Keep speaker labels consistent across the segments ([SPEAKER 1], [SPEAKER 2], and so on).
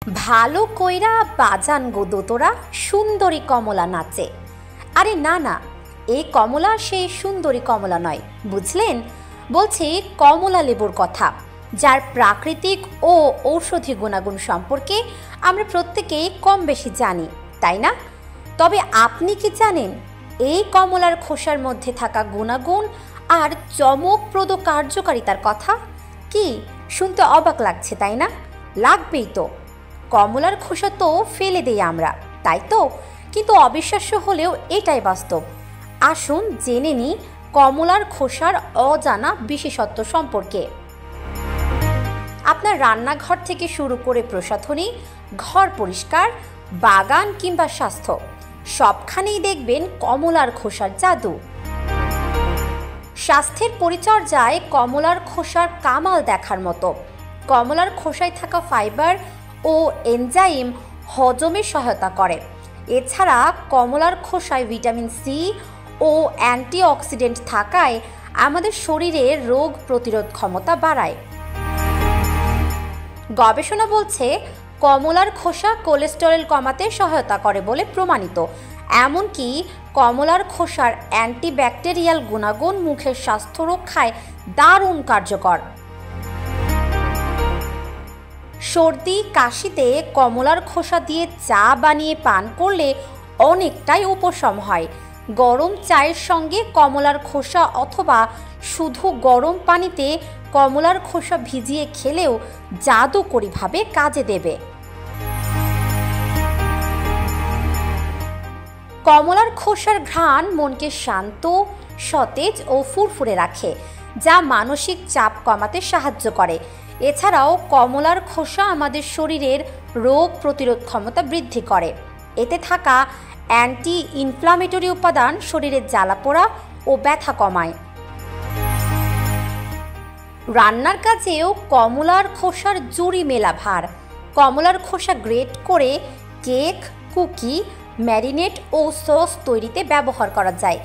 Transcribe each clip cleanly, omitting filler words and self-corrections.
[SPEAKER 1] ভালো কইরা বাজান গো দোতরা সুন্দরী কমলা নাচে। আরে না না, এই কমলা সেই সুন্দরী কমলা নয়, বুঝলেন? বলছি কমলা লেবুর কথা, যার প্রাকৃতিক ও ঔষধি গুণাগুণ সম্পর্কে আমরা প্রত্যেকেই কম বেশি জানি, তাই না? তবে আপনি কি জানেন এই কমলার খোসার মধ্যে থাকা গুণাগুণ আর চমকপ্রদ কার্যকারিতার কথা? কি শুনতে অবাক লাগছে, তাই না? লাগবেই তো। কমলার খোসা তো ফেলে দেই আমরা, তাই তো? কিন্তু অবিশ্বাস্য হলেও এটাই বাস্তব। আসুন জেনে নিই কমলার খোসার অজানা বিশেষত্ব সম্পর্কে। আপনার রান্নাঘর থেকে শুরু করে প্রসাধনী, ঘর পরিষ্কার, বাগান কিংবা স্বাস্থ্য, সবখানেই দেখবেন কমলার খোসার জাদু। স্বাস্থ্যের পরিচর্যায় কমলার খোসার কামাল দেখার মতো। কমলার খোসায় থাকা ফাইবার ও এনজাইম হজমে সহায়তা করে। এছাড়া কমলার খোসায় ভিটামিন সি ও অ্যান্টিঅক্সিডেন্ট থাকায় আমাদের শরীরের রোগ প্রতিরোধ ক্ষমতা বাড়ায়। গবেষণা বলছে কমলার খোসা কোলেস্টেরল কমাতে সহায়তা করে বলে প্রমাণিত। এমনকি কমলার খোসার অ্যান্টিব্যাকটেরিয়াল গুণাগুণ মুখের স্বাস্থ্য রক্ষায় দারুণ কার্যকর। সর্দি কাশিতে কমলার খোসা দিয়ে চা বানিয়ে পান করলে অনেকটাই উপশম হয়। গরম চায়ের সঙ্গে কমলার খোসা অথবা শুধু গরম পানিতে কমলার খোসা ভিজিয়ে খেলেও জাদুকরীভাবে কাজে দেবে। কমলার খোসার ঘ্রাণ মনকে শান্ত, সতেজ ও ফুরফুরে রাখে, যা মানসিক চাপ কমাতে সাহায্য করে। এছাড়াও কমলার খোসা আমাদের শরীরের রোগ প্রতিরোধ ক্ষমতা বৃদ্ধি করে। এতে থাকা অ্যান্টি ইনফ্লামেটরি উপাদান শরীরের জ্বালাপোড়া ও ব্যথা কমায়। রান্নার কাজেও কমলার খোসার জুড়ি মেলা ভার। কমলার খোসা গ্রেট করে কেক, কুকি, ম্যারিনেট ও সস তৈরিতে ব্যবহার করা যায়।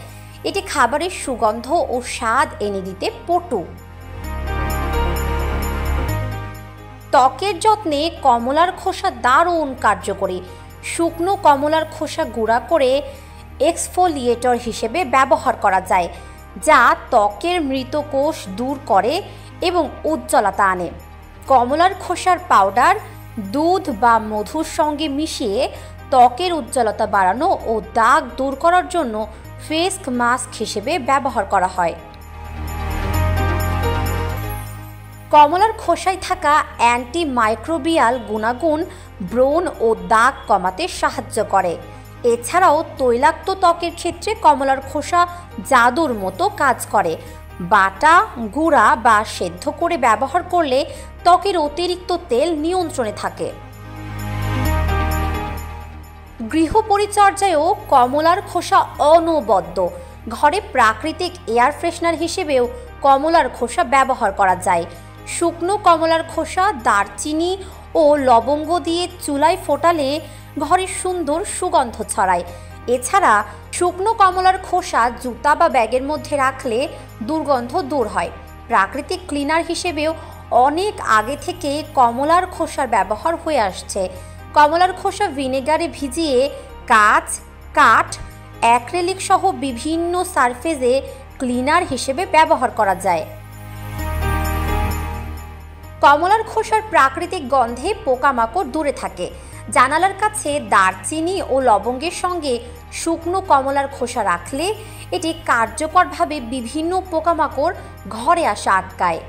[SPEAKER 1] এটি খাবারের সুগন্ধ ও স্বাদ এনে দিতে পটু। ত্বকের যত্নে কমলার খোসা দারুণ কার্যকরী। শুকনো কমলার খোসা গুঁড়া করে এক্সফোলিয়েটর হিসেবে ব্যবহার করা যায়, যা ত্বকের মৃত কোষ দূর করে এবং উজ্জ্বলতা আনে। কমলার খোসার পাউডার দুধ বা মধুর সঙ্গে মিশিয়ে ত্বকের উজ্জ্বলতা বাড়ানো ও দাগ দূর করার জন্য ফেস মাস্ক হিসেবে ব্যবহার করা হয়। কমলার খোসায় থাকা অ্যান্টিমাইক্রোবিয়াল গুণাগুণ ব্রণ ও দাগ কমাতে সাহায্য করে। এছাড়াও তৈলাক্ত ত্বকের ক্ষেত্রে কমলার খোসা জাদুর মতো কাজ করে। বাটা, গুঁড়া বা সেদ্ধ করে ব্যবহার করলে ত্বকের অতিরিক্ত তেল নিয়ন্ত্রণে থাকে। গৃহ পরিচর্যায়ও কমলার খোসা অনবদ্য। ঘরে প্রাকৃতিক এয়ার ফ্রেশনার হিসেবেও কমলার খোসা ব্যবহার করা যায়। শুকনো কমলার খোসা দারচিনি ও লবঙ্গ দিয়ে চুলায় ফোটালে ঘরে সুন্দর সুগন্ধ ছড়ায়। এছাড়া শুকনো কমলার খোসা জুতা বা ব্যাগের মধ্যে রাখলে দুর্গন্ধ দূর হয়। প্রাকৃতিক ক্লিনার হিসেবেও অনেক আগে থেকে কমলার খোসার ব্যবহার হয়ে আসছে। কমলার খোসা ভিনেগারে ভিজিয়ে কাঁচ, কাঠ, অ্যাক্রিলিক সহ বিভিন্ন সারফেসে ক্লিনার হিসেবে ব্যবহার করা যায়। কমলার খোসার প্রাকৃতিক গন্ধে পোকামাকড় দূরে থাকে। জানালার কাছে দারচিনি ও লবঙ্গের সঙ্গে শুকনো কমলার খোসা রাখলে এটি কার্যকরভাবে বিভিন্ন পোকামাকড় ঘরে আসা আটকায়।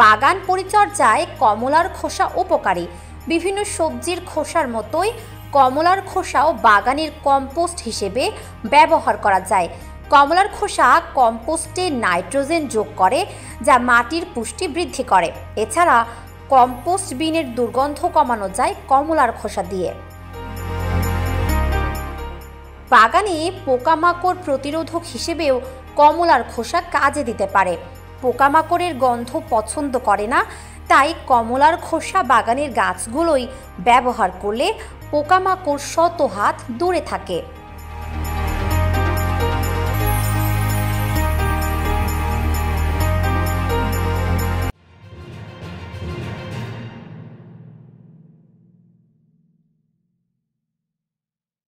[SPEAKER 1] বাগান পরিচর্যায় কমলার খোসা উপকারী। বিভিন্ন সবজির খোসার মতোই কমলার খোসাও বাগানের কম্পোস্ট হিসেবে ব্যবহার করা যায়। কমলার খোসা কম্পোস্টে নাইট্রোজেন যোগ করে, যা মাটির পুষ্টি বৃদ্ধি করে। এছাড়া কম্পোস্ট বিনের দুর্গন্ধ কমানো যায় কমলার খোসা দিয়ে। বাগানে পোকামাকড় প্রতিরোধক হিসেবেও কমলার খোসা কাজে দিতে পারে। পোকামাকড়ের গন্ধ পছন্দ করে না, তাই কমলার খোসা বাগানের গাছগুলোই ব্যবহার করলে পোকামাকড় শত হাত দূরে থাকে।